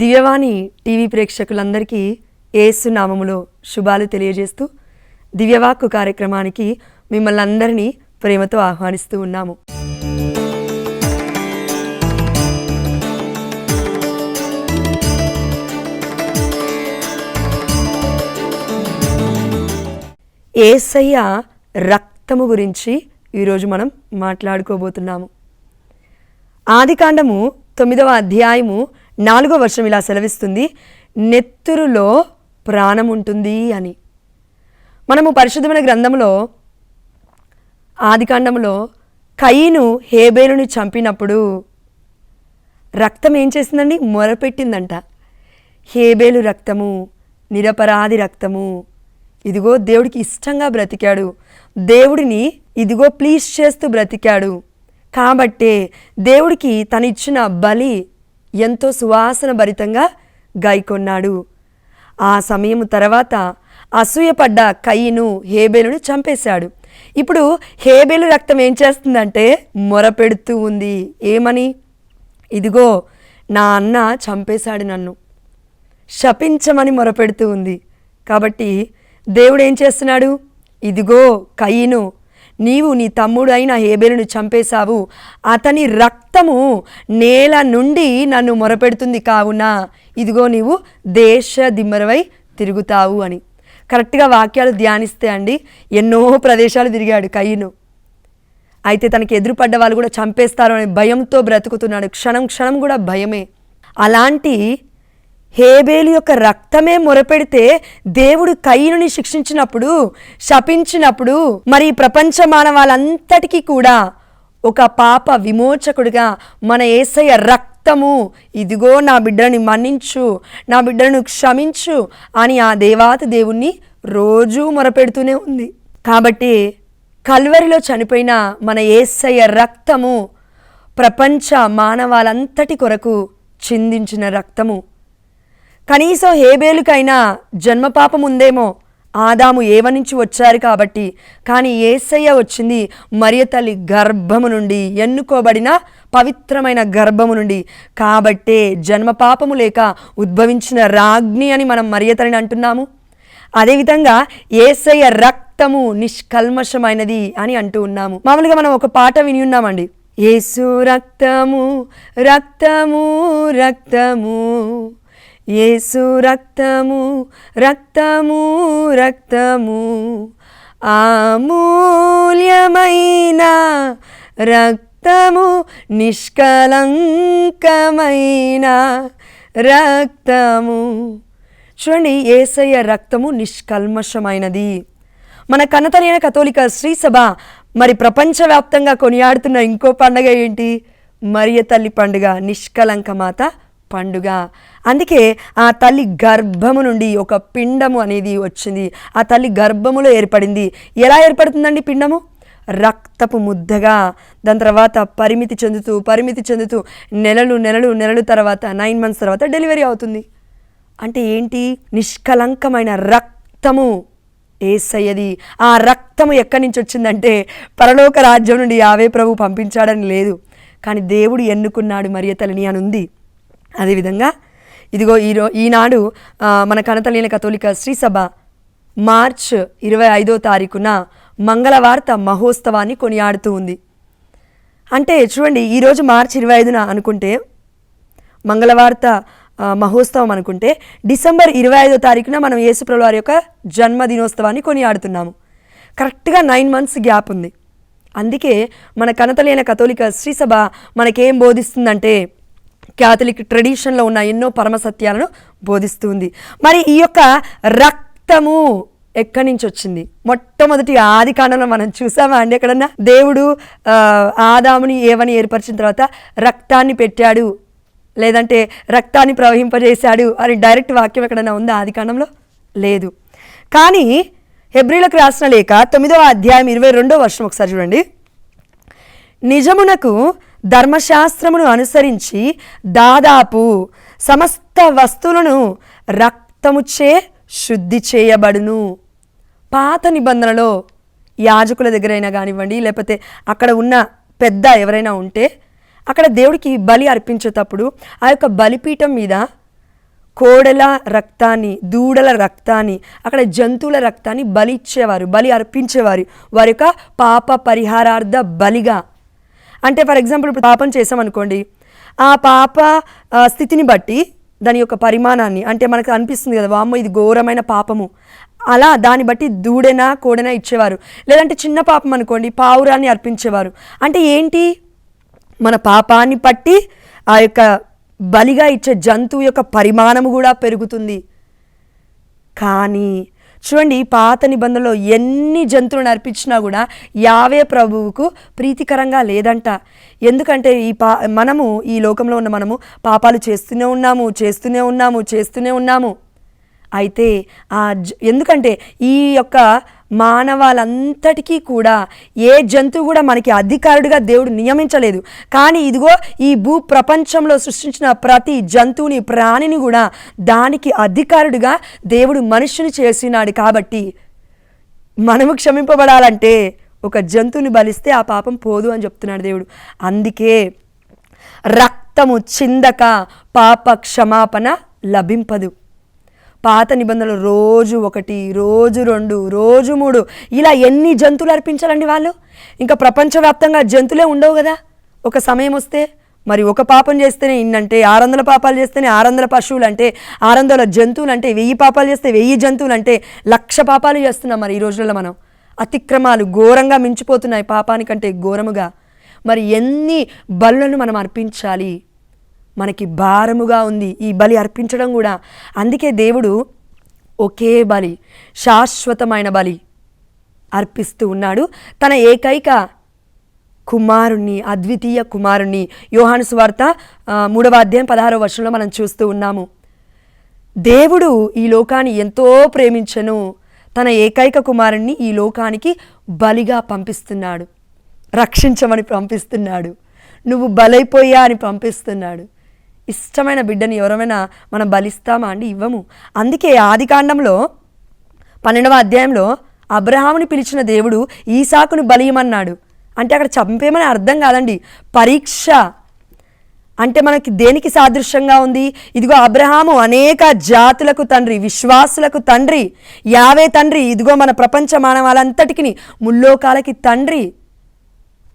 దివ్యవాణి TV ప్రేక్షకులందరికీ యేసు నామములో శుభాలు తెలియజేస్తూ దివ్యవాక్కు కార్యక్రమానికి మిమ్మల్ని అందరినీ ప్రేమతో ఆహ్వానిస్తూ ఉన్నాము. యేసయ్య రక్తము గురించి ఈరోజు మనం మాట్లాడుకోబోతున్నాము. ఆదికాండము 9వ అధ్యాయము 4వ వచనం ఇలా సెలవిస్తుంది, నెత్తురులో ప్రాణం ఉంటుంది అని. మనము పరిశుద్ధమైన గ్రంథంలో ఆదికాండంలో కయీను హేబేలుని చంపినప్పుడు రక్తం ఏం చేసిందండి? మొరపెట్టిందంట. హేబేలు రక్తము నిరపరాధి రక్తము, ఇదిగో దేవుడికి ఇష్టంగా బ్రతికాడు, దేవుడిని ఇదిగో ప్లీజ్ చేస్తూ బ్రతికాడు కాబట్టే దేవుడికి తనిచ్చిన బలి ఎంతో సువాసన భరితంగా గాయకొన్నాడు. ఆ సమయం తర్వాత అసూయపడ్డ కయీను హేబేలుని చంపేశాడు. ఇప్పుడు హేబేలు రక్తం ఏం చేస్తుందంటే మొరపెడుతూ ఉంది. ఏమని? ఇదిగో నా అన్న చంపేశాడు, నన్ను శపించమని మొరపెడుతూ ఉంది. కాబట్టి దేవుడు ఏం చేస్తున్నాడు? ఇదిగో కయీను, నీవు నీ తమ్ముడు అయిన హేబేలును చంపేశావు, అతని రక్తము నేల నుండి నన్ను మొరపెడుతుంది, కావున ఇదిగో నీవు దేశ దిమ్మరవై తిరుగుతావు అని. కరెక్ట్గా వాక్యాలు ధ్యానిస్తే అండి ఎన్నో ప్రదేశాలు తిరిగాడు కయీను. అయితే తనకి ఎదురుపడ్డ వాళ్ళు కూడా చంపేస్తారు అనే భయంతో బ్రతుకుతున్నాడు. క్షణం క్షణం కూడా భయమే. అలాంటి హేబేలు యొక్క రక్తమే మొరపెడితే దేవుడు కయీనుని శిక్షించినప్పుడు, శపించినప్పుడు, మరి ప్రపంచ మానవాళంతటికీ కూడా ఒక పాప విమోచకుడిగా మన యేసయ్య రక్తము, ఇదిగో నా బిడ్డని మన్నించు, నా బిడ్డను క్షమించు అని ఆ దేవాతి దేవుణ్ణి రోజూ మొరపెడుతూనే ఉంది. కాబట్టి కల్వరిలో చనిపోయిన మన యేసయ్య రక్తము ప్రపంచ మానవాళంతటి కొరకు చిందించిన రక్తము. కనీసం హేబేలుకైనా జన్మపాపం ఉందేమో, ఆదాము ఏవ నుంచి వచ్చారు కాబట్టి, కానీ యేసయ్య వచ్చింది మరియ తల్లి గర్భము నుండి, ఎన్నుకోబడిన పవిత్రమైన గర్భము నుండి. కాబట్టే జన్మపాపము లేక ఉద్భవించిన రాజ్ఞి అని మనం మరియ తల్లిని అంటున్నాము. అదేవిధంగా యేసయ్య రక్తము నిష్కల్మషమైనది అని అంటూ ఉన్నాము. మామూలుగా మనం ఒక పాట విని ఉన్నామండి, యేసు రక్తము రక్తము రక్తము, యేసు రక్తము రక్తము రక్తము, అమూల్యమైన రక్తము నిష్కలంకమైన రక్తము. చూడండి, యేసయ్య రక్తము నిష్కల్మషమైనది. మన కన్నతనైన కథోలిక శ్రీసభ మరి ప్రపంచవ్యాప్తంగా కొనియాడుతున్న ఇంకో పండుగ ఏంటి? మరియ తల్లి పండుగ, నిష్కలంకమాత పండుగ. అందుకే ఆ తల్లి గర్భము నుండి ఒక పిండము అనేది వచ్చింది, ఆ తల్లి గర్భములో ఏర్పడింది. ఎలా ఏర్పడుతుందండి పిండము? రక్తపు ముద్దగా. దాని తర్వాత పరిమితి చెందుతూ నెలలు తర్వాత 9 months తర్వాత డెలివరీ అవుతుంది. అంటే ఏంటి? నిష్కలంకమైన రక్తము యేసయ్యది. ఆ రక్తము ఎక్కడి నుంచి వచ్చిందంటే పరలోక రాజ్యం నుండి యావే ప్రభు పంపించాడని లేదు, కానీ దేవుడు ఎన్నుకున్నాడు మరియ తల్లిని అని ఉంది. అదేవిధంగా ఇదిగో ఈనాడు మన కనతలేని కథోలిక శ్రీసభ మార్చ్ 25వ తారీఖున మంగళవార్త మహోత్సవాన్ని కొనియాడుతూ ఉంది. అంటే చూడండి, ఈరోజు మార్చి 25న అనుకుంటే మంగళవార్త మహోత్సవం అనుకుంటే, డిసెంబర్ 25వ తారీఖున మనం యేసుప్రభువు వారి యొక్క జన్మదినోత్సవాన్ని కొనియాడుతున్నాము. కరెక్ట్గా 9 months గ్యాప్ ఉంది. అందుకే మన కనతలేని కథోలిక శ్రీసభ మనకేం బోధిస్తుందంటే క్యాథలిక్ ట్రెడిషన్లో ఉన్న ఎన్నో పరమసత్యాలను బోధిస్తుంది. మరి ఈ యొక్క రక్తము ఎక్కడి నుంచి వచ్చింది? మొట్టమొదటి ఆదికాండంలో మనం చూసామా అండి ఎక్కడన్నా? దేవుడు ఆదాముని ఏవని ఏర్పరిచిన తర్వాత రక్తాన్ని పెట్టాడు, లేదంటే రక్తాన్ని ప్రవహింపజేశాడు అని డైరెక్ట్ వాక్యం ఎక్కడన్నా ఉందా ఆదికాండంలో? లేదు. కానీ హెబ్రీలకు రాసిన లేఖ 9వ అధ్యాయం 22వ వచనం ఒకసారి చూడండి. నిజమునకు ధర్మశాస్త్రమును అనుసరించి దాదాపు సమస్త వస్తువులను రక్తముచే శుద్ధి చేయబడును. పాత నిబంధనలో యాజకుల దగ్గరైనా కానివ్వండి, లేకపోతే అక్కడ ఉన్న పెద్ద ఎవరైనా ఉంటే అక్కడ దేవుడికి బలి అర్పించేటప్పుడు ఆ యొక్క బలిపీఠం మీద కోడెల రక్తాన్ని, దూడల రక్తాన్ని, అక్కడ జంతువుల రక్తాన్ని బలి ఇచ్చేవారు, బలి అర్పించేవారు వారి యొక్క పాప పరిహారార్థ బలిగా. అంటే ఫర్ ఎగ్జాంపుల్ ఇప్పుడు పాపం చేసామనుకోండి, ఆ పాప స్థితిని బట్టి దాని యొక్క పరిమాణాన్ని, అంటే మనకు అనిపిస్తుంది కదా వామ్మో ఇది ఘోరమైన పాపము, అలా దాన్ని బట్టి దూడెనా కోడెనా ఇచ్చేవారు. లేదంటే చిన్న పాపం అనుకోండి పావురాన్ని అర్పించేవారు. అంటే ఏంటి, మన పాపాన్ని బట్టి ఆ యొక్క బలిగా ఇచ్చే జంతువు యొక్క పరిమాణము కూడా పెరుగుతుంది. కానీ చూడండి, పాత నిబంధనలో ఎన్ని జంతువులను అర్పించినా కూడా యావే ప్రభువుకు ప్రీతికరంగా లేదంట. ఎందుకంటే మనము ఈ లోకంలో ఉన్న మనము పాపాలు చేస్తూనే ఉన్నాము. అయితే ఎందుకంటే ఈ యొక్క మానవాళంతటికీ కూడా ఏ జంతువు కూడా మనకి అధికారుడిగా దేవుడు నియమించలేదు. కానీ ఇదిగో ఈ భూ ప్రపంచంలో సృష్టించిన ప్రతి జంతువుని, ప్రాణిని కూడా దానికి అధికారుడిగా దేవుడు మనుషుని చేసినాడు. కాబట్టి మనము క్షమింపబడాలంటే ఒక జంతువుని బలిస్తే ఆ పాపం పోదు అని చెప్తున్నాడు దేవుడు. అందుకే రక్తము చిందక పాప క్షమాపణ లభింపదు. పాత నిబంధనలు రోజు 1, రోజు 2, రోజు 3 ఇలా ఎన్ని జంతువులు అర్పించాలండి వాళ్ళు? ఇంకా ప్రపంచవ్యాప్తంగా జంతువులే ఉండవు కదా. ఒక సమయం వస్తే మరి ఒక పాపం చేస్తేనే ఇన్నంటే, 600 పాపాలు చేస్తేనే 600 పశువులు అంటే, 600 జంతువులు అంటే, 1000 పాపాలు చేస్తే 1000 జంతువులు అంటే 1,00,000 పాపాలు చేస్తున్నాం. మరి ఈ రోజుల్లో మనం అతిక్రమాలు ఘోరంగా మించిపోతున్నాయి, పాపానికంటే ఘోరముగా. మరి ఎన్ని బలులను మనం అర్పించాలి? మనకి భారముగా ఉంది ఈ బలి అర్పించడం కూడా. అందుకే దేవుడు ఒకే బలి, శాశ్వతమైన బలి అర్పిస్తూ ఉన్నాడు. తన ఏకైక కుమారుణ్ణి, అద్వితీయ కుమారుణ్ణి. యోహాను సువార్త 3వ అధ్యాయం 16వ వచనంలో మనం చూస్తూ ఉన్నాము. దేవుడు ఈ లోకాన్ని ఎంతో ప్రేమించెను, తన ఏకైక కుమారుణ్ణి ఈ లోకానికి బలిగా పంపిస్తున్నాడు, రక్షించమని పంపిస్తున్నాడు, నువ్వు బలైపోయా అని పంపిస్తున్నాడు. ఇష్టమైన బిడ్డని ఎవరైనా మనం బలిస్తామా అండి? ఇవ్వము. అందుకే ఆదికాండంలో 12వ అధ్యాయంలో అబ్రహాముని పిలిచిన దేవుడు ఈసాకును బలియమన్నాడు. అంటే అక్కడ చంపేమని అర్థం కాదండి, పరీక్ష. అంటే మనకి దేనికి సాదృశ్యంగా ఉంది? ఇదిగో అబ్రహాము అనేక జాతులకు తండ్రి, విశ్వాసులకు తండ్రి, యావే తండ్రి. ఇదిగో మన ప్రపంచ మానవాళంతటికి ముల్లోకాలకి తండ్రి.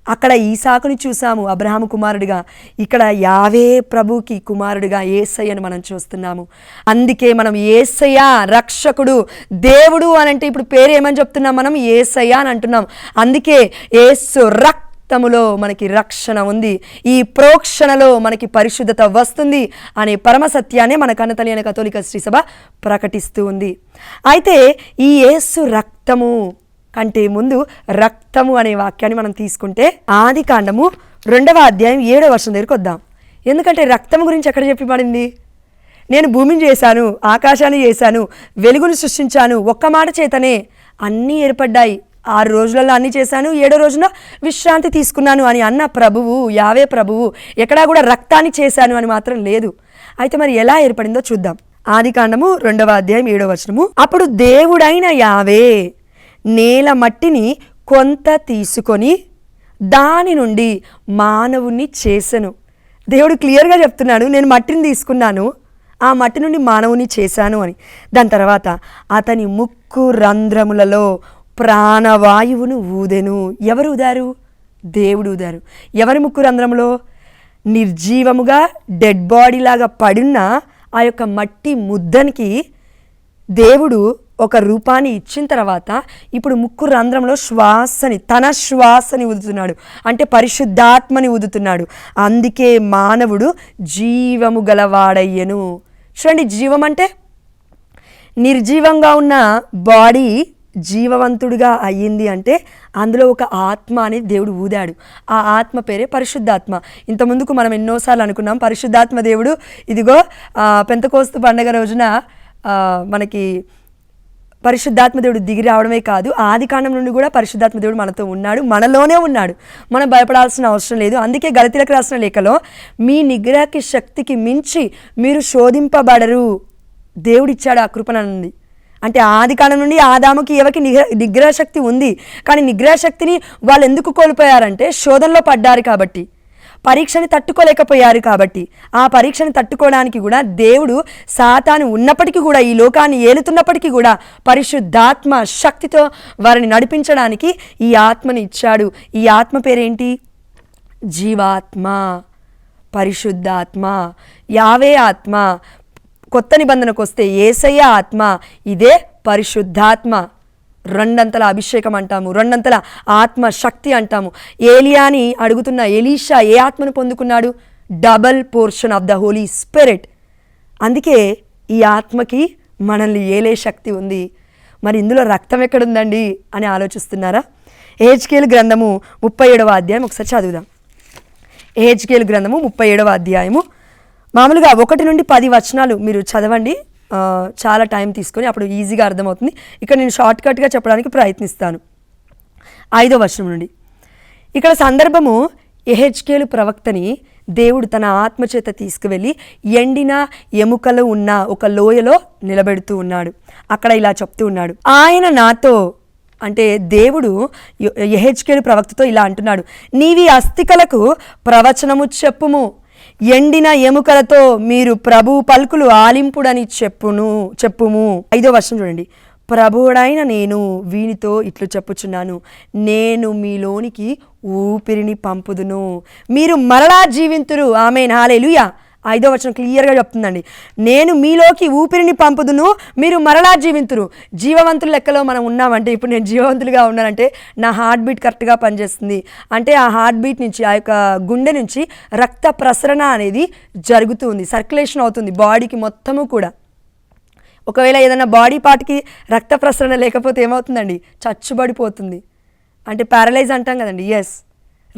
అక్కడ ఈసాకుని చూసాము అబ్రహాము కుమారుడిగా, ఇక్కడ యావే ప్రభుకి కుమారుడిగా యేసయ్యను మనం చూస్తున్నాము. అందుకే మనం యేసయ్య రక్షకుడు, దేవుడు అని అంటే ఇప్పుడు పేరు ఏమని చెప్తున్నాం మనం? యేసయ్య అని అంటున్నాం. అందుకే యేసు రక్తములో మనకి రక్షణ ఉంది, ఈ ప్రోక్షణలో మనకి పరిశుద్ధత వస్తుంది అనే పరమ సత్యాన్ని మన కన్నతల్లి కథోలిక శ్రీ సభ ప్రకటిస్తూ ఉంది. అయితే ఈ యేసు రక్తము కంటే ముందు రక్తము అనే వాక్యాన్ని మనం తీసుకుంటే ఆదికాండము 2వ అధ్యాయం 7వ వచనం దగ్గరికి వద్దాం. ఎందుకంటే రక్తం గురించి ఎక్కడ చెప్పబడింది? నేను భూమిని చేశాను, ఆకాశాన్ని చేశాను, వెలుగును సృష్టించాను, ఒక్క మాట చేతనే అన్నీ ఏర్పడ్డాయి, 6 రోజులలో అన్నీ చేశాను, 7వ రోజున విశ్రాంతి తీసుకున్నాను అని అన్న ప్రభువు, యావే ప్రభువు ఎక్కడా కూడా రక్తాన్ని చేశాను అని మాత్రం లేదు. అయితే మరి ఎలా ఏర్పడిందో చూద్దాం. ఆదికాండము 2వ అధ్యాయం 7వ వచనము. అప్పుడు దేవుడైన యావే నేల మట్టిని కొంత తీసుకొని దాని నుండి మానవుని చేసెను. దేవుడు క్లియర్గా చెప్తున్నాడు, నేను మట్టిని తీసుకున్నాను, ఆ మట్టి నుండి మానవుని చేశాను అని. దాని తర్వాత అతని ముక్కు రంధ్రములలో ప్రాణవాయువును ఊదెను. ఎవరు ఊదారు? దేవుడు ఊదారు. ఎవరి ముక్కు రంధ్రములో? నిర్జీవముగా డెడ్ బాడీ లాగా పడిన ఆ యొక్క మట్టి ముద్దనికి దేవుడు ఒక రూపాన్ని ఇచ్చిన తర్వాత ఇప్పుడు ముక్కు రంధ్రంలో తన శ్వాసని ఊదుతున్నాడు, అంటే పరిశుద్ధాత్మని ఊదుతున్నాడు. అందుకే మానవుడు జీవము గలవాడయ్యను. చూడండి, జీవం అంటే నిర్జీవంగా ఉన్న బాడీ జీవవంతుడిగా అయ్యింది అంటే అందులో ఒక ఆత్మ అనేది దేవుడు ఊదాడు. ఆ ఆత్మ పేరే పరిశుద్ధాత్మ. ఇంతకుముందుకు మనం ఎన్నోసార్లు అనుకున్నాం పరిశుద్ధాత్మ దేవుడు ఇదిగో పెంతెకోస్తు పండగ రోజున మనకి పరిశుద్ధాత్మ దేవుడు దిగి రావడమే కాదు, ఆదికాండం నుండి కూడా పరిశుద్ధాత్మ దేవుడు మనతో ఉన్నాడు, మనలోనే ఉన్నాడు. మనం భయపడాల్సిన అవసరం లేదు. అందుకే గలతీలకు రాసిన లేఖలో మీ నిగ్రహకి శక్తికి మించి మీరు శోధింపబడరు, దేవుడిచ్చాడు ఆ కృపణనుంది. అంటే ఆదికాండం నుండి ఆదాముకి ఎవరికి నిగ్రహ శక్తి ఉంది, కానీ నిగ్రహ శక్తిని వాళ్ళు ఎందుకు కోల్పోయారంటే శోధనలో పడ్డారు కాబట్టి. పరీక్షని తట్టుకోలేకపోయారు కాబట్టి ఆ పరీక్షని తట్టుకోవడానికి కూడా దేవుడు సాతాను ఉన్నప్పటికీ కూడా ఈ లోకాన్ని ఏలుతున్నప్పటికీ కూడా పరిశుద్ధాత్మ శక్తితో వారిని నడిపించడానికి ఈ ఆత్మని ఇచ్చాడు. ఈ ఆత్మ పేరేంటి? జీవాత్మ, పరిశుద్ధాత్మ, యావే ఆత్మ. కొత్త నిబంధనకు వస్తే యేసయ్య ఆత్మ, ఇదే పరిశుద్ధాత్మ. రెండంతల అభిషేకం అంటాము, రెండంతల ఆత్మ శక్తి అంటాము. ఏలియాని అడుగుతున్న ఎలీషా ఏ ఆత్మను పొందుకున్నాడు? Double portion of the Holy Spirit. అందుకే ఈ ఆత్మకి మనల్ని ఏలే శక్తి ఉంది. మరి ఇందులో రక్తం ఎక్కడుందండి అని ఆలోచిస్తున్నారా? ఎహెజ్కేలు గ్రంథము 37వ అధ్యాయం ఒకసారి చదువుదాం. ఎహెజ్కేలు గ్రంథము 37వ అధ్యాయము మామూలుగా 1 నుండి 10 వచనాలు మీరు చదవండి, చాలా టైం తీసుకొని, అప్పుడు ఈజీగా అర్థమవుతుంది. ఇక్కడ నేను షార్ట్కట్గా చెప్పడానికి ప్రయత్నిస్తాను. 5వ వచనం నుండి. ఇక్కడ సందర్భము ఎహెజ్కేలు ప్రవక్తని దేవుడు తన ఆత్మచేత తీసుకువెళ్ళి ఎండిన ఎముకలు ఉన్న ఒక లోయలో నిలబెడుతూ ఉన్నాడు. అక్కడ ఇలా చెప్తూ ఉన్నాడు, ఆయన నాతో అంటే దేవుడు ఎహెజ్కేలు ప్రవక్తతో ఇలా అంటున్నాడు, నీవి అస్థికలకు ప్రవచనము చెప్పుము, ఎండిన ఎముకలతో మీరు ప్రభు పలుకులు ఆలింపుడని చెప్పుము. 5వ వచనం చూడండి. ప్రభువుడైన నేను వీనితో ఇట్లు చెప్పుచున్నాను, నేను మీలోనికి ఊపిరిని పంపుదును, మీరు మరలా జీవింతురు. ఆమేన్, హల్లెలూయా. 5వ వచనం క్లియర్గా చెప్తుందండి, నేను మీలోకి ఊపిరిని పంపుదును, మీరు మరలా జీవింతురు. జీవవంతుల లెక్కలో మనం ఉన్నామంటే, ఇప్పుడు నేను జీవవంతులుగా ఉన్నానంటే నా హార్ట్ బీట్ కరెక్ట్గా పనిచేస్తుంది. అంటే ఆ హార్ట్ బీట్ నుంచి, ఆ యొక్క గుండె నుంచి రక్త ప్రసరణ అనేది జరుగుతుంది, సర్క్యులేషన్ అవుతుంది బాడీకి మొత్తము కూడా. ఒకవేళ ఏదైనా బాడీ పార్ట్కి రక్త ప్రసరణ లేకపోతే ఏమవుతుందండి? చచ్చుబడిపోతుంది. అంటే ప్యారలైజ్ అంటాం కదండి. ఎస్,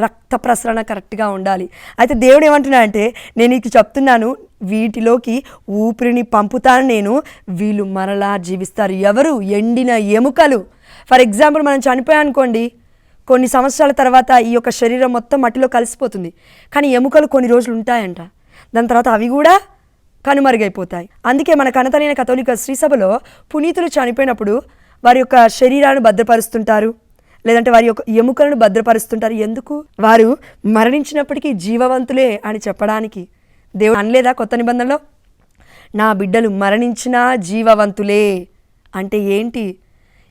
రక్త ప్రసరణ కరెక్ట్గా ఉండాలి. అయితే దేవుడు ఏమంటున్నాడంటే, నేను నీకు చెప్తున్నాను, వీటిలోకి ఊపిరిని పంపుతాను నేను, వీళ్ళు మరలా జీవిస్తారు. ఎవరు? ఎండిన ఎముకలు. ఫర్ ఎగ్జాంపుల్ మనం చనిపోయానుకోండి, కొన్ని సంవత్సరాల తర్వాత ఈ యొక్క శరీరం మొత్తం మట్టిలో కలిసిపోతుంది, కానీ ఎముకలు కొన్ని రోజులు ఉంటాయంట. దాని తర్వాత అవి కూడా కనుమరుగైపోతాయి. అందుకే మన కనతలైన కథోలిక శ్రీసభలో పునీతులు చనిపోయినప్పుడు వారి యొక్క శరీరాన్ని భద్రపరుస్తుంటారు, లేదంటే వారి యొక్క ఎముకలను భద్రపరుస్తుంటారు. ఎందుకు? వారు మరణించినప్పటికీ జీవవంతులే అని చెప్పడానికి. దేవుడు అనలేదా కొత్త నిబంధనలో, నా బిడ్డలు మరణించినా జీవవంతులే అంటే ఏంటి?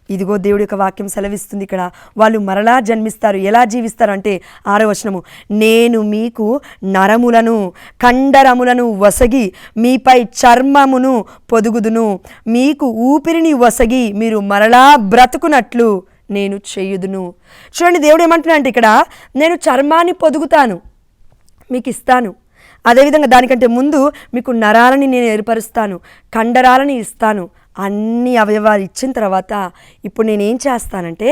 ఇదిగో దేవుడి యొక్క వాక్యం సెలవిస్తుంది ఇక్కడ, వాళ్ళు మరలా జన్మిస్తారు. ఎలా జీవిస్తారు అంటే 6వ వచనము, నేను మీకు నరములను కండరములను వసగి మీపై చర్మమును పొదుగుదును, మీకు ఊపిరిని వసగి మీరు మరలా బ్రతుకునట్లు నేను చేయుదును. చూడండి, దేవుడు ఏమంటున్నా అంటే ఇక్కడ, నేను చర్మాన్ని పొదుగుతాను, మీకు ఇస్తాను. అదేవిధంగా దానికంటే ముందు మీకు నరాలని నేను ఏర్పరుస్తాను, కండరాలని ఇస్తాను. అన్ని అవయవాలు ఇచ్చిన తర్వాత ఇప్పుడు నేనేం చేస్తానంటే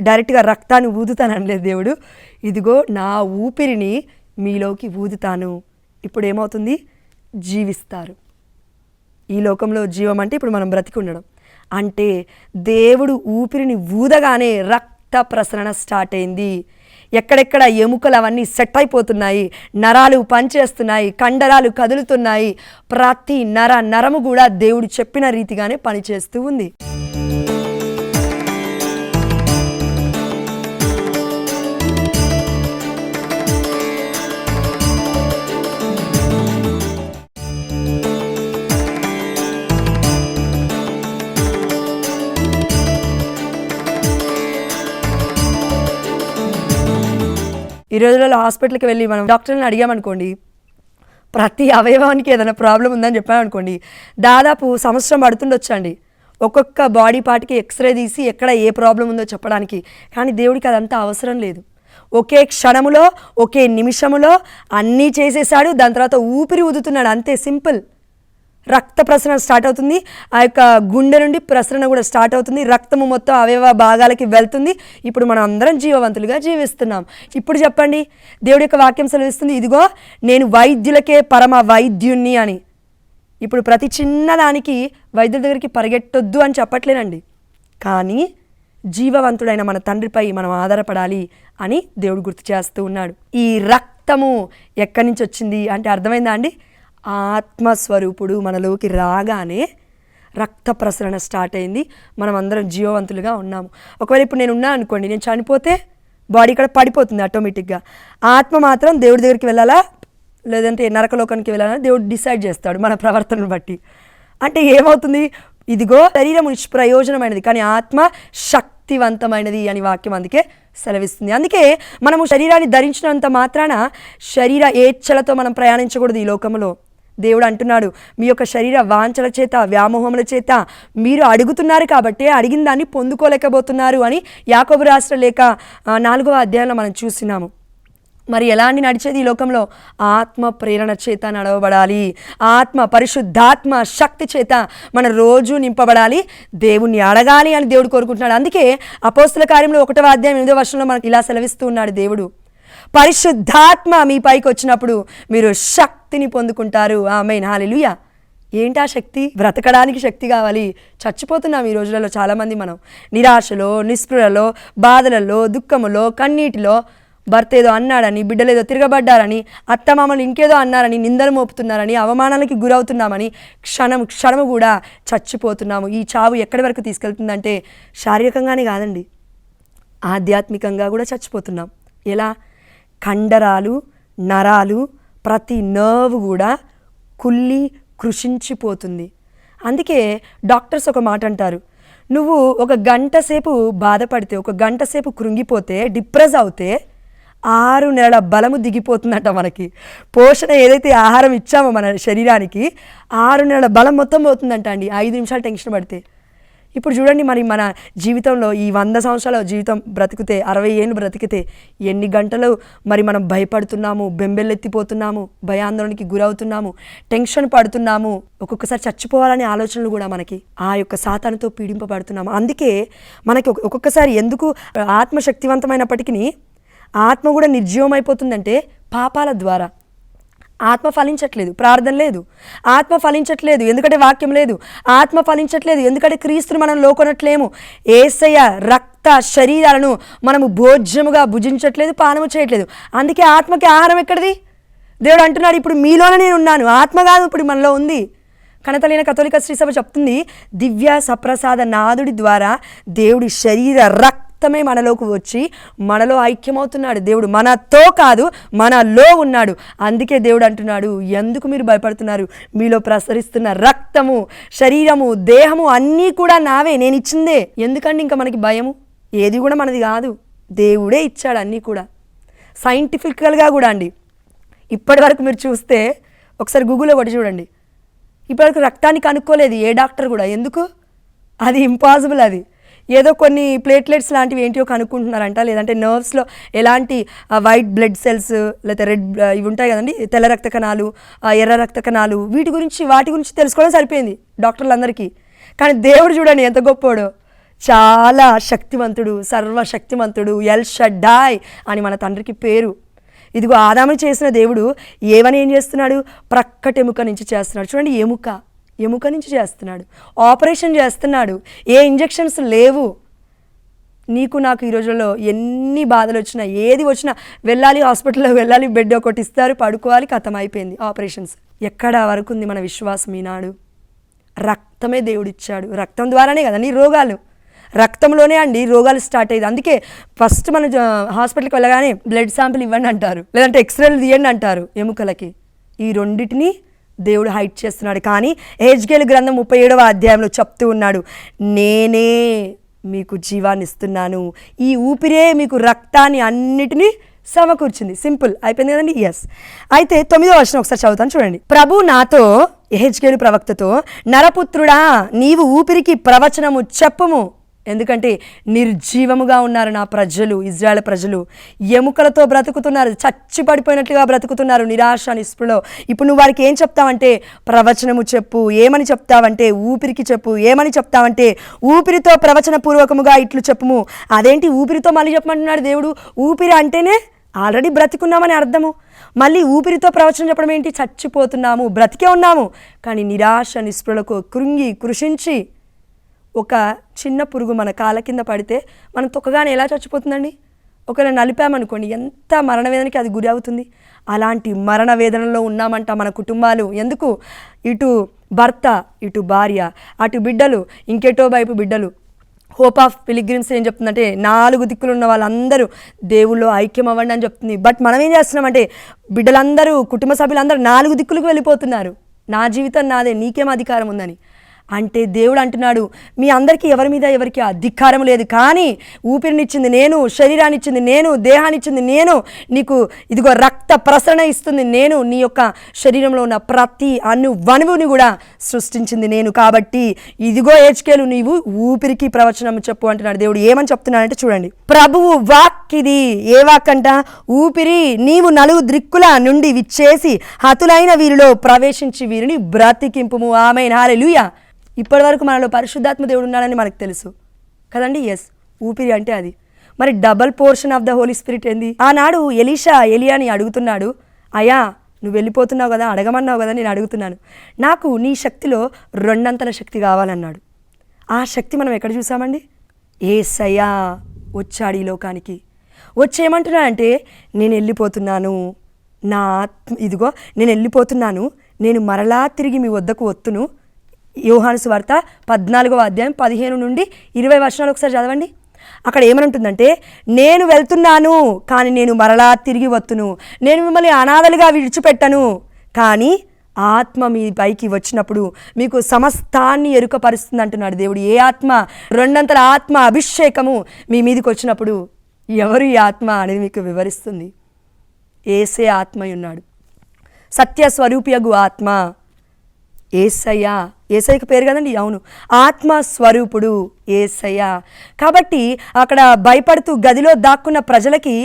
డైరెక్ట్గా రక్తాన్ని ఊదుతాను అనలేదు దేవుడు. ఇదిగో నా ఊపిరిని మీలోకి ఊదుతాను. ఇప్పుడు ఏమవుతుంది? జీవిస్తారు. ఈ లోకంలో జీవం అంటే ఇప్పుడు మనం బ్రతికి ఉండడం. అంటే దేవుడు ఊపిరిని ఊదగానే రక్త ప్రసరణ స్టార్ట్ అయింది. ఎక్కడెక్కడ ఎముకలు అవన్నీ సెట్ అయిపోతున్నాయి, నరాలు పనిచేస్తున్నాయి, కండరాలు కదులుతున్నాయి. ప్రతి నరము కూడా దేవుడు చెప్పిన రీతిగానే పనిచేస్తూ ఉంది. ఈ రోజులలో హాస్పిటల్కి వెళ్ళి మనం డాక్టర్ని అడిగామనుకోండి, ప్రతి అవయవానికి ఏదైనా ప్రాబ్లం ఉందని చెప్పామనుకోండి, దాదాపు సంవత్సరం పడుతుండొచ్చండి ఒక్కొక్క బాడీ పార్ట్కి ఎక్స్రే తీసి ఎక్కడ ఏ ప్రాబ్లం ఉందో చెప్పడానికి. కానీ దేవుడికి అదంతా అవసరం లేదు. ఒకే క్షణములో, ఒకే నిమిషములో అన్నీ చేసేసాడు. దాని తర్వాత ఊపిరి ఊదుతున్నాడు, అంతే, సింపుల్. రక్త ప్రసరణ స్టార్ట్ అవుతుంది, ఆ యొక్క గుండె నుండి ప్రసరణ కూడా స్టార్ట్ అవుతుంది, రక్తము మొత్తం అవయవ భాగాలకి వెళ్తుంది. ఇప్పుడు మనం అందరం జీవవంతులుగా జీవిస్తున్నాం. ఇప్పుడు చెప్పండి, దేవుడి యొక్క వాక్యం సెలవిస్తుంది, ఇదిగో నేను వైద్యులకే పరమ వైద్యుణ్ణి అని. ఇప్పుడు ప్రతి చిన్నదానికి వైద్యుల దగ్గరికి పరిగెట్టొద్దు అని చెప్పట్లేనండి, కానీ జీవవంతుడైన మన తండ్రిపై మనం ఆధారపడాలి అని దేవుడు గుర్తు చేస్తూ ఉన్నాడు. ఈ రక్తము ఎక్కడి నుంచి వచ్చింది అంటే అర్థమైందా అండి? ఆత్మస్వరూపుడు మనలోకి రాగానే రక్త ప్రసరణ స్టార్ట్ అయింది. మనం అందరం జీవవంతులుగా ఉన్నాము. ఒకవేళ ఇప్పుడు నేను ఉన్నాను అనుకోండి, నేను చనిపోతే బాడీ ఇక్కడ పడిపోతుంది ఆటోమేటిక్గా. ఆత్మ మాత్రం దేవుడి దగ్గరికి వెళ్ళాలా లేదంటే నరకలోకానికి వెళ్ళాలని దేవుడు డిసైడ్ చేస్తాడు మన ప్రవర్తనను బట్టి. అంటే ఏమవుతుంది, ఇదిగో శరీరం నిష్ప్రయోజనమైనది కానీ ఆత్మ శక్తివంతమైనది అని వాక్యం అందుకే సెలవిస్తుంది. అందుకే మనము శరీరాన్ని ధరించినంత మాత్రాన శరీర ఏచ్ఛలతో మనం ప్రయాణించకూడదు ఈ లోకంలో. దేవుడు అంటున్నాడు, మీ యొక్క శరీర వాంఛల చేత వ్యామోహముల చేత మీరు అడుగుతున్నారు కాబట్టి అడిగిన దాన్ని పొందుకోలేకపోతున్నారు అని యాకోబు రాసిన లేఖ 4వ అధ్యాయంలో మనం చూసినాము. మరి ఎలాంటి నడిచేది ఈ లోకంలో? ఆత్మ ప్రేరణ చేత నడవబడాలి. ఆత్మ పరిశుద్ధాత్మ శక్తి చేత మన రోజు నింపబడాలి, దేవుణ్ణి అడగాలి అని దేవుడు కోరుకుంటున్నాడు. అందుకే అపోస్తుల కార్యంలో 1వ అధ్యాయం 8వ వచనంలో మనకు ఇలా సెలవిస్తూ ఉన్నాడు దేవుడు, పరిశుద్ధాత్మ మీ పైకి వచ్చినప్పుడు మీరు శక్తిని పొందుకుంటారు. ఆమేన్, హల్లెలూయా. ఏంటా శక్తి? బ్రతకడానికి శక్తి కావాలి. చచ్చిపోతున్నాం ఈ రోజులలో చాలామంది. మనం నిరాశలో, నిస్పృహలో, బాధలలో, దుఃఖములో, కన్నీటిలో, భర్త ఏదో అన్నాడని, బిడ్డలు ఏదో తిరగబడ్డారని, అత్తమామలు ఇంకేదో అన్నారని, నిందలు మోపుతున్నారని, అవమానాలకి గురవుతున్నామని క్షణము కూడా చచ్చిపోతున్నాము. ఈ చావు ఎక్కడి వరకు తీసుకెళ్తుందంటే శారీరకంగానే కాదండి, ఆధ్యాత్మికంగా కూడా చచ్చిపోతున్నాం. ఎలా? కండరాలు, నరాలు, ప్రతి నర్వ్ కూడా కుళ్ళి కృషించిపోతుంది. అందుకే డాక్టర్స్ ఒక మాట అంటారు, నువ్వు ఒక గంట సేపు బాధపడితే, ఒక గంట సేపు కృంగిపోతే, డిప్రెస్ అవుతే 6 నెలల బలము దిగిపోతుందంట. మనకి పోషణ ఏదైతే ఆహారం ఇచ్చామో మన శరీరానికి 6 నెలల బలం మొత్తం పోతుందంట అండి 5 నిమిషాలు టెన్షన్ పడితే. ఇప్పుడు చూడండి, మరి మన జీవితంలో ఈ 100 సంవత్సరాల జీవితం బ్రతికితే, 60 ఏళ్ళు బ్రతికితే ఎన్ని గంటలు మరి మనం భయపడుతున్నాము, బెంబెల్లెత్తిపోతున్నాము, భయాందోళనకి గురవుతున్నాము, టెన్షన్ పడుతున్నాము, ఒక్కొక్కసారి చచ్చిపోవాలనే ఆలోచనలు కూడా మనకి ఆ యొక్క సాతానుతో పీడింపబడుతున్నాము. అందుకే మనకి ఒక్కొక్కసారి ఎందుకు ఆత్మశక్తివంతమైనప్పటికీ ఆత్మ కూడా నిర్జీవమైపోతుందంటే పాపాల ద్వారా. ఆత్మ ఫలించట్లేదు, ప్రార్థన లేదు. ఆత్మ ఫలించట్లేదు ఎందుకంటే వాక్యం లేదు. ఆత్మ ఫలించట్లేదు ఎందుకంటే క్రీస్తుని మనం లోకొనట్లేము. యేసయ్య రక్త శరీరాలను మనము భోజ్యముగా భుజించట్లేదు, పానము చేయట్లేదు. అందుకే ఆత్మకి ఆహారం ఎక్కడిది? దేవుడు అంటున్నాడు, ఇప్పుడు మీలోనే నేను ఉన్నాను, ఆత్మ కాదు ఇప్పుడు మనలో ఉంది. కనతలైన కథోలిక శ్రీసభ చెప్తుంది, దివ్య సప్రసాద నాదుడి ద్వారా దేవుడి శరీర రక్తమే మనలోకి వచ్చి మనలో ఐక్యమవుతున్నాడు. దేవుడు మనతో కాదు, మనలో ఉన్నాడు. అందుకే దేవుడు అంటున్నాడు, ఎందుకు మీరు భయపడుతున్నారు? మీలో ప్రసరిస్తున్న రక్తము, శరీరము, దేహము అన్నీ కూడా నావే, నేను ఇచ్చిందే. ఎందుకండి ఇంకా మనకి భయము? ఏది కూడా మనది కాదు, దేవుడే ఇచ్చాడు అన్నీ కూడా. సైంటిఫికల్గా కూడా అండి, ఇప్పటి వరకు మీరు చూస్తే ఒకసారి గూగుల్లో కొట్టి చూడండి, ఇప్పటివరకు రక్తాన్ని కనుక్కోలేదు ఏ డాక్టర్ కూడా. ఎందుకు? అది ఇంపాసిబుల్. అది ఏదో కొన్ని ప్లేట్లెట్స్ లాంటివి ఏంటివో కనుక్కుంటున్నారంట, లేదంటే నర్వ్స్లో ఎలాంటి వైట్ బ్లడ్ సెల్స్ లేకపోతే రెడ్ ఇవి ఉంటాయి కదండి, తెల్ల రక్త కణాలు, ఎర్ర రక్త కణాలు, వాటి గురించి తెలుసుకోవడం సరిపోయింది డాక్టర్లందరికీ. కానీ దేవుడు చూడండి ఎంత గొప్పోడో, చాలా శక్తివంతుడు, సర్వశక్తివంతుడు, ఎల్ షడ్డాయ్ అని మన తండ్రికి పేరు. ఇదిగో ఆదాముని చేసిన దేవుడు ఏమని ఏం చేస్తున్నాడు? ప్రక్కటి ఎముక నుంచి చేస్తున్నాడు. చూడండి, ఎముక నుంచి చేస్తున్నాడు, ఆపరేషన్ చేస్తున్నాడు. ఏ ఇంజెక్షన్స్ లేవు. నీకు నాకు ఈ రోజుల్లో ఎన్ని బాధలు వచ్చినా, ఏది వచ్చినా వెళ్ళాలి, హాస్పిటల్లో వెళ్ళాలి, బెడ్ ఒకటి ఇస్తారు, పడుకోవాలి, ఖతం అయిపోయింది ఆపరేషన్స్. ఎక్కడ వరకు ఉంది మన విశ్వాసం ఈనాడు? రక్తమే దేవుడిచ్చాడు. రక్తం ద్వారానే కదా నీ రోగాలు, రక్తంలోనే అండి రోగాలు స్టార్ట్ అయ్యేది. అందుకే ఫస్ట్ మన హాస్పిటల్కి వెళ్ళగానే బ్లడ్ శాంపిల్ ఇవ్వండి అంటారు, లేదంటే ఎక్స్రేలు తీయండి అంటారు ఎముకలకి. ఈ రెండింటిని దేవుడు హైట్ చేస్తున్నాడు. కానీ హెజ్కేలు గ్రంథం 37వ అధ్యాయంలో చెప్తూ ఉన్నాడు, నేనే మీకు జీవాన్ని ఇస్తున్నాను, ఈ ఊపిరే మీకు రక్తాన్ని అన్నిటినీ సమకూర్చింది. సింపుల్ అయిపోయింది కదండి. ఎస్. అయితే 9వ వచనం ఒకసారి చదువుతాను చూడండి. ప్రభు నాతో, హెజ్కేలు ప్రవక్తతో, నరపుత్రుడా నీవు ఊపిరికి ప్రవచనము చెప్పుము, ఎందుకంటే నిర్జీవముగా ఉన్నారు నా ప్రజలు, ఇజ్రాయెల్ ప్రజలు. ఎముకలతో బ్రతుకుతున్నారు, చచ్చి పడిపోయినట్లుగా బ్రతుకుతున్నారు నిరాశ నిస్పృహలో. ఇప్పుడు నువ్వు వారికి ఏం చెప్తావంటే ప్రవచనము చెప్పు. ఏమని చెప్తావంటే ఊపిరికి చెప్పు. ఏమని చెప్తావంటే ఊపిరితో ప్రవచన పూర్వకముగా ఇట్లు చెప్పుము. అదేంటి ఊపిరితో మళ్ళీ చెప్పమంటున్నాడు దేవుడు? ఊపిరి అంటేనే ఆల్రెడీ బ్రతికున్నామని అర్థము. మళ్ళీ ఊపిరితో ప్రవచనం చెప్పడం ఏంటి? చచ్చిపోతున్నాము, బ్రతికే ఉన్నాము, కానీ నిరాశ నిస్పృహలకు కృషించి ఒక చిన్న పురుగు మన కాళ్ళ కింద పడితే మనం తొక్కగానే ఎలా చచ్చిపోతుందండి? ఒకవేళ నలిపామనుకోండి, ఎంత మరణవేదనకి అది గురి అవుతుంది. అలాంటి మరణ వేదనలో ఉన్నామంట మన కుటుంబాలు. ఎందుకు? ఇటు భర్త, ఇటు భార్య, అటు బిడ్డలు, ఇంకెటో వైపు బిడ్డలు, హోప్ ఆఫ్ పిలిగ్రిమ్స్ ఏం చెప్తుందంటే 4 దిక్కులు ఉన్న వాళ్ళందరూ దేవుళ్ళు ఐక్యం అవ్వండి అని చెప్తుంది. బట్ మనం ఏం చేస్తున్నామంటే బిడ్డలందరూ, కుటుంబ సభ్యులందరూ 4 దిక్కులకు వెళ్ళిపోతున్నారు. నా జీవితం నాదే, నీకేం అధికారం ఉందని. అంటే దేవుడు అంటున్నాడు, మీ అందరికీ ఎవరి మీద ఎవరికి అధికారం లేదు, కానీ ఊపిరినిచ్చింది నేను, శరీరాన్ని ఇచ్చింది నేను, దేహాన్ని ఇచ్చింది నేను, నీకు ఇదిగో రక్త ప్రసరణ ఇస్తుంది నేను, నీ యొక్క శరీరంలో ఉన్న ప్రతి అణువుని కూడా సృష్టించింది నేను. కాబట్టి ఇదిగో హెచ్కేలు, నీవు ఊపిరికి ప్రవచనం చెప్పు అంటున్నాడు దేవుడు. ఏమని చెప్తున్నాడంటే చూడండి, ప్రభువు వాక్ ఇది. ఏ వాక్ అంట? ఊపిరి, నీవు 4 దిక్కుల నుండి విచ్చేసి హతులైన వీరిలో ప్రవేశించి వీరిని బ్రతికింపుము. ఆమేన్, హల్లెలూయా. ఇప్పటి వరకు మనలో పరిశుద్ధాత్మ దేవుడు ఉన్నాడని మనకు తెలుసు కదండి. ఎస్, ఊపిరి అంటే అది. మరి double portion of the Holy Spirit ఏంది? ఆనాడు ఎలీషా ఎలియాని అడుగుతున్నాడు, అయ్యా నువ్వు వెళ్ళిపోతున్నావు కదా, అడగమన్నావు కదా, నేను అడుగుతున్నాను, నాకు నీ శక్తిలో 2 అంతల శక్తి కావాలన్నాడు. ఆ శక్తి మనం ఎక్కడ చూసామండి? యేసయ్య వచ్చాడు ఈ లోకానికి. వచ్చేయమంటున్నాడంటే, నేను వెళ్ళిపోతున్నాను, నా ఆత్మ ఇదిగో నేను వెళ్ళిపోతున్నాను, నేను మరలా తిరిగి మీ వద్దకు వత్తును. యోహాను సువార్త 14వ అధ్యాయం 15 నుండి 20 వచనాలు ఒకసారి చదవండి. అక్కడ ఏమనుంటుందంటే, నేను వెళ్తున్నాను కానీ నేను మరలా తిరిగి వత్తును, నేను మిమ్మల్ని అనాథలుగా విడిచిపెట్టను, కానీ ఆత్మ మీ పైకి వచ్చినప్పుడు మీకు సమస్తాన్ని ఎరుకపరుస్తుంది అంటున్నాడు దేవుడు. ఏ ఆత్మ? 2 అంతల ఆత్మ అభిషేకము మీ మీదకి వచ్చినప్పుడు ఎవరు ఈ ఆత్మ అనేది మీకు వివరిస్తుంది. యేసే ఆత్మ ఉన్నాడు, సత్యస్వరూపియగు ఆత్మ యేసయ్య. యేసయ్యకి పేరు కదండి, అవును, ఆత్మస్వరూపుడు యేసయ్య. కాబట్టి అక్కడ భయపడుతూ గదిలో దాక్కున్న ప్రజలకి,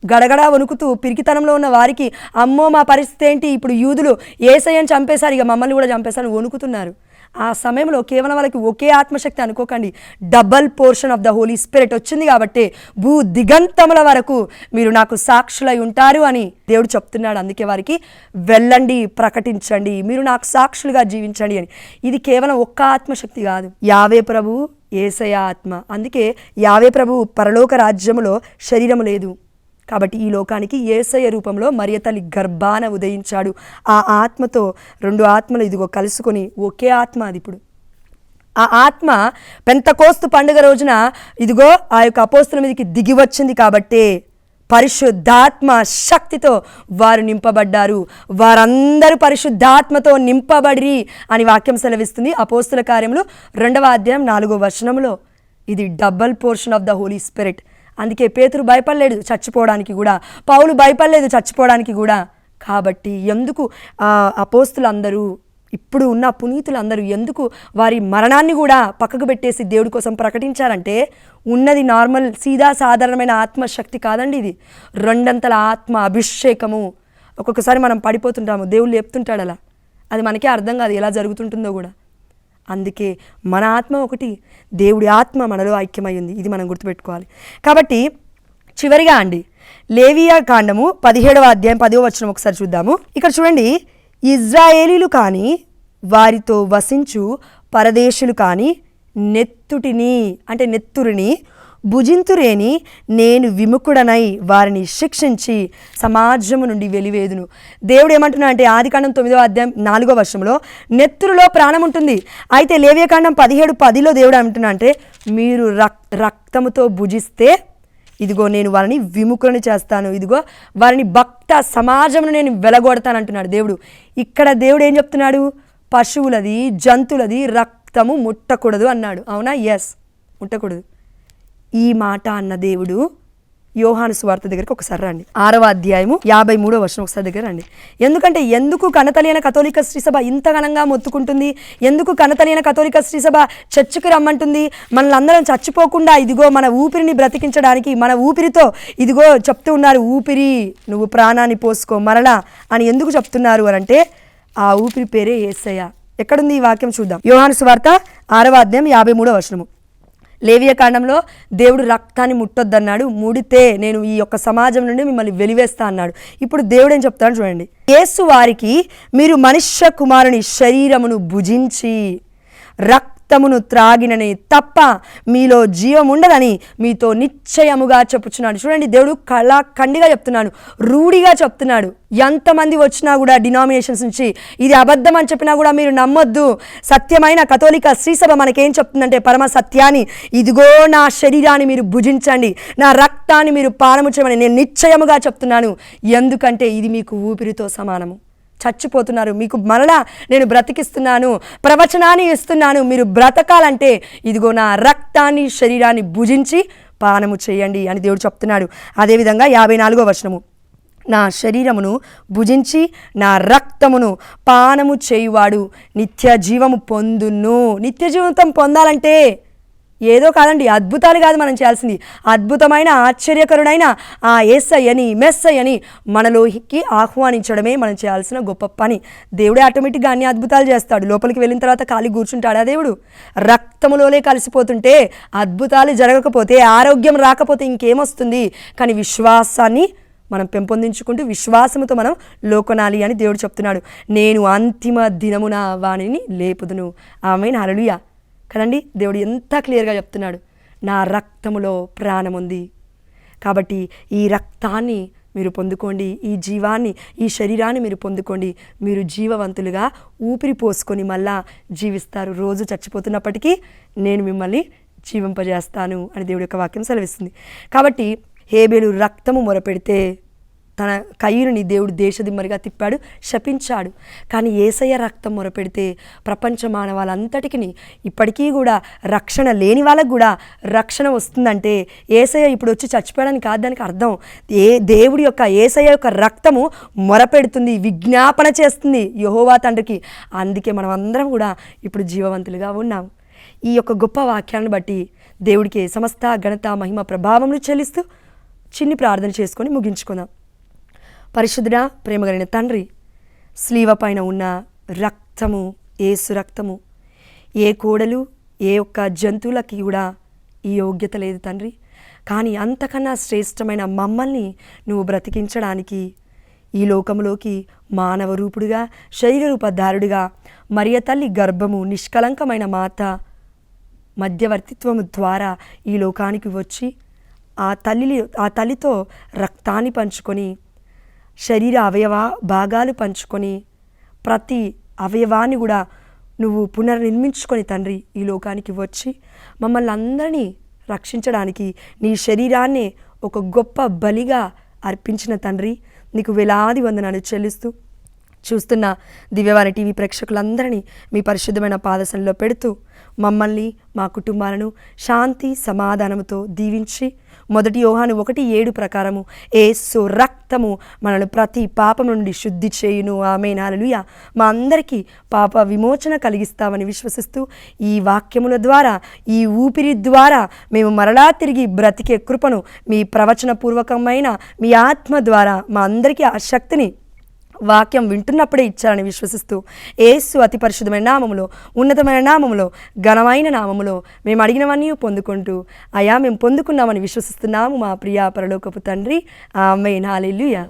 గడగడా వణుకుతూ పిరికితనంలో ఉన్న వారికి, అమ్మో మా పరిస్థితి ఏంటి, ఇప్పుడు యూదులు యేసయ్యని చంపేశారు, ఇక మమ్మల్ని కూడా చంపేశారు వణుకుతున్నారు. ఆ సమయంలో కేవలం వాళ్ళకి ఒకే ఆత్మశక్తి అనుకోకండి, double portion of the Holy Spirit వచ్చింది. కాబట్టి భూ దిగంతముల వరకు మీరు నాకు సాక్షులై ఉంటారు అని దేవుడు చెప్తున్నాడు. అందుకే వారికి వెళ్ళండి, ప్రకటించండి, మీరు నాకు సాక్షులుగా జీవించండి అని. ఇది కేవలం ఒక్క ఆత్మశక్తి కాదు, యావే ప్రభు యేసయ్య ఆత్మ. అందుకే యావే ప్రభు పరలోక రాజ్యములో శరీరము లేదు, కాబట్టి ఈ లోకానికి యేసయ్య రూపంలో మరియ తల్లి గర్భాన ఉదయించాడు. ఆ ఆత్మతో 2 ఆత్మలు ఇదిగో కలుసుకొని ఒకే ఆత్మ అది. ఇప్పుడు ఆ ఆత్మ పెంతకోస్తు పండుగ రోజున ఇదిగో ఆ యొక్క అపోస్తుల మీదకి దిగి వచ్చింది. కాబట్టి పరిశుద్ధాత్మ శక్తితో వారు నింపబడ్డారు. వారందరూ పరిశుద్ధాత్మతో నింపబడిరి అని వాక్యం సెలవిస్తుంది. అపోస్తుల కార్యములు 2వ అధ్యాయం 4వ వచనంలో. ఇది double portion of the Holy Spirit. అందుకే పేతురు భయపడలేడు చచ్చిపోవడానికి కూడా, పౌలు భయపడలేదు చచ్చిపోవడానికి కూడా. కాబట్టి ఎందుకు అపోస్తులందరూ, ఇప్పుడు ఉన్న పునీతులందరూ ఎందుకు వారి మరణాన్ని కూడా పక్కకు పెట్టేసి దేవుడి కోసం ప్రకటించారంటే, ఉన్నది నార్మల్ సీదా సాధారణమైన ఆత్మశక్తి కాదండి, ఇది 2 అంతల ఆత్మ అభిషేకము. ఒక్కొక్కసారి మనం పడిపోతుంటాము, దేవుడు లేపుతుంటాడు అలా, అది మనకే అర్థం కాదు ఎలా జరుగుతుంటుందో కూడా. అందుకే మన ఆత్మ ఒకటి, దేవుడి ఆత్మ మనలో ఐక్యమైంది, ఇది మనం గుర్తుపెట్టుకోవాలి. కాబట్టి చివరిగా అండి, లేవియా కాండము 17వ అధ్యాయం 10వ వచనం ఒకసారి చూద్దాము. ఇక్కడ చూడండి, ఇజ్రాయేలీలు కానీ వారితో వసించు పరదేశులు కానీ నెత్తుటిని అంటే నెత్తురిని భుజింతురేని నేను విముఖుడనై వారిని శిక్షించి సమాజము నుండి వెలివేదును. దేవుడు ఏమంటున్నా అంటే, ఆదికాండం 9వ అధ్యాయం 4వ వచనంలో నెత్తురులో ప్రాణం ఉంటుంది. అయితే లేవియాకాండం 17:10లో దేవుడు ఏమంటున్నా అంటే, మీరు రక్తముతో భుజిస్తే ఇదిగో నేను వారిని విముఖులను చేస్తాను, ఇదిగో వారిని భక్త సమాజమును నేను వెలగొడతాను అంటున్నాడు దేవుడు. ఇక్కడ దేవుడు ఏం చెప్తున్నాడు? పశువులది, జంతువులది రక్తము ముట్టకూడదు అన్నాడు. అవునా? ఎస్, ముట్టకూడదు. ఈ మాట అన్న దేవుడు యోహాను సువార్త దగ్గరికి ఒకసారి రండి, 6వ అధ్యాయము 53వ వచనం ఒకసారి దగ్గర రండి. ఎందుకు కనతలియన కథోలిక శ్రీసభ ఇంత ఘనంగా మొత్తుకుంటుంది? ఎందుకు కనతలియన కథోలిక శ్రీసభ చర్చికి రమ్మంటుంది? మనల్ని అందరం చచ్చిపోకుండా ఇదిగో మన ఊపిరిని బ్రతికించడానికి, మన ఊపిరితో ఇదిగో చెప్తూ ఉన్నారు, ఊపిరి నువ్వు ప్రాణాన్ని పోసుకో మరలా అని ఎందుకు చెప్తున్నారు అని అంటే, ఆ ఊపిరి పేరే యేసయ్య. ఎక్కడుంది ఈ వాక్యం చూద్దాం. యోహాను సువార్త 6వ అధ్యాయం 53వ వచనము. లేవియా కాండంలో దేవుడు రక్తాన్ని ముట్టొద్దన్నాడు, ముడితే నేను ఈ యొక్క సమాజం నుండి మిమ్మల్ని వెలివేస్తా అన్నాడు. ఇప్పుడు దేవుడు ఏం చెప్తాడు చూడండి. యేసు వారికి, మీరు మనుష్య కుమారుని శరీరమును భుజించి రక్త రక్తమును త్రాగినని తప్ప మీలో జీవం ఉండదని మీతో నిశ్చయముగా చెప్పుచున్నాడు. చూడండి, దేవుడు కళాఖండిగా చెప్తున్నాడు, రూఢిగా చెప్తున్నాడు. ఎంతమంది వచ్చినా కూడా డినామినేషన్స్ నుంచి ఇది అబద్ధం అని చెప్పినా కూడా మీరు నమ్మొద్దు. సత్యమైన కథోలిక శ్రీసభ మనకేం చెప్తుందంటే పరమ సత్యాన్ని, ఇదిగో నా శరీరాన్ని మీరు భుజించండి, నా రక్తాన్ని మీరు పానము చేయమని నేను నిశ్చయముగా చెప్తున్నాను. ఎందుకంటే ఇది మీకు ఊపిరితో సమానము. చచ్చిపోతున్నారు, మీకు మరలా నేను బ్రతికిస్తున్నాను, ప్రవచనాన్ని ఇస్తున్నాను. మీరు బ్రతకాలంటే ఇదిగో నా రక్తాన్ని శరీరాన్ని భుజించి పానము చేయండి అని దేవుడు చెప్తున్నాడు. అదేవిధంగా 54వ వచనము, నా శరీరమును భుజించి నా రక్తమును పానము చేయువాడు నిత్య జీవము పొందును. నిత్య జీవితం పొందాలంటే ఏదో కాదండి, అద్భుతాలు కాదు మనం చేయాల్సింది, అద్భుతమైన ఆశ్చర్యకరుడైన ఆ యేసయ్యని మెస్సయ్యని మనలోకి ఆహ్వానించడమే మనం చేయాల్సిన గొప్ప పని. దేవుడే ఆటోమేటిక్గా అన్ని అద్భుతాలు చేస్తాడు. లోపలికి వెళ్ళిన తర్వాత ఖాళీ కూర్చుంటాడా దేవుడు? రక్తములోనే కలిసిపోతుంటే, అద్భుతాలు జరగకపోతే, ఆరోగ్యం రాకపోతే ఇంకేమొస్తుంది? కానీ విశ్వాసాన్ని మనం పెంపొందించుకుంటూ విశ్వాసముతో మనం లోకొనాలి అని దేవుడు చెప్తున్నాడు. నేను అంతిమ దినమున వానిని లేపుదును. ఆమేన్, హల్లెలూయా. కదండి, దేవుడు ఎంత క్లియర్గా చెప్తున్నాడు, నా రక్తములో ప్రాణం ఉంది. కాబట్టి ఈ రక్తాన్ని మీరు పొందుకోండి, ఈ జీవాన్ని, ఈ శరీరాన్ని మీరు పొందుకోండి. మీరు జీవవంతులుగా ఊపిరి పోసుకొని మళ్ళా జీవిస్తారు. రోజు చచ్చిపోతున్నప్పటికీ నేను మిమ్మల్ని జీవింపజేస్తాను అని దేవుడి యొక్క వాక్యం సెలవిస్తుంది. కాబట్టి హేబేలు రక్తము మొరపెడితే తన కయ్యూరుని దేవుడు దేశదిమ్మరిగా తిప్పాడు, శపించాడు. కానీ యేసయ్య రక్తం మొరపెడితే ప్రపంచ మానవాళంతటికి ఇప్పటికీ కూడా రక్షణ లేని వాళ్ళకు కూడా రక్షణ వస్తుందంటే యేసయ్య ఇప్పుడు వచ్చి చచ్చిపోయాడని కాదు దానికి అర్థం. దేవుడి యొక్క యేసయ్య యొక్క రక్తము మొరపెడుతుంది, విజ్ఞాపన చేస్తుంది యెహోవా తండ్రికి. అందుకే మనం అందరం కూడా ఇప్పుడు జీవవంతులుగా ఉన్నాం. ఈ యొక్క గొప్ప వాక్యాలను బట్టి దేవుడికి సమస్త ఘనత మహిమ ప్రభావములు చెల్లిస్తూ చిన్ని ప్రార్థన చేసుకొని ముగించుకుందాం. పరిశుద్ధుడా, ప్రేమగలిగిన తండ్రి, స్లీవ పైన ఉన్న రక్తము, యేసు రక్తము ఏ కోడలు ఏ ఒక్క జంతువులకి కూడా ఈ యోగ్యత లేదు తండ్రి. కానీ అంతకన్నా శ్రేష్టమైన మమ్మల్ని నువ్వు బ్రతికించడానికి ఈ లోకంలోకి మానవ రూపుడుగా, శరీర రూపధారుడిగా, మరియ తల్లి గర్భము, నిష్కలంకమైన మాత మధ్యవర్తిత్వము ద్వారా ఈ లోకానికి వచ్చి ఆ తల్లితో రక్తాన్ని పంచుకొని, శరీర అవయవ భాగాలు పంచుకొని, ప్రతి అవయవాన్ని కూడా నువ్వు పునర్నిర్మించుకొని తండ్రి ఈ లోకానికి వచ్చి మమ్మల్ని అందరినీ రక్షించడానికి నీ శరీరాన్నే ఒక గొప్ప బలిగా అర్పించిన తండ్రి, నీకు వేలాది వందనాలు చెల్లిస్తూ చూస్తున్న దివ్యవాణి టీవీ ప్రేక్షకులందరినీ మీ పరిశుద్ధమైన పాదసంలో పెడుతూ మమ్మల్ని మా కుటుంబాలను శాంతి సమాధానముతో దీవించి, 1 యోహాను 1:7 ప్రకారము యేసు రక్తము మనల్ని ప్రతి పాపం నుండి శుద్ధి చేయును. ఆమేన్, హల్లెలూయా. మా అందరికీ పాప విమోచన కలిగిస్తామని విశ్వసిస్తూ ఈ వాక్యముల ద్వారా, ఈ ఊపిరి ద్వారా మేము మరలా తిరిగి బ్రతికే కృపను మీ ప్రవచనపూర్వకమైన మీ ఆత్మ ద్వారా మా అందరికీ ఆ శక్తిని వాక్యం వింటున్నప్పుడే ఇచ్చారని విశ్వసిస్తూ యేసు అతి పరిశుద్ధమైన నామములో, ఉన్నతమైన నామములో, ఘనమైన నామములో మేము అడిగినవన్నీ పొందుకుంటూ అయా మేము పొందుకున్నామని విశ్వసిస్తున్నాము మా ప్రియ పరలోకపు తండ్రి. ఆమేన్, హల్లెలూయా.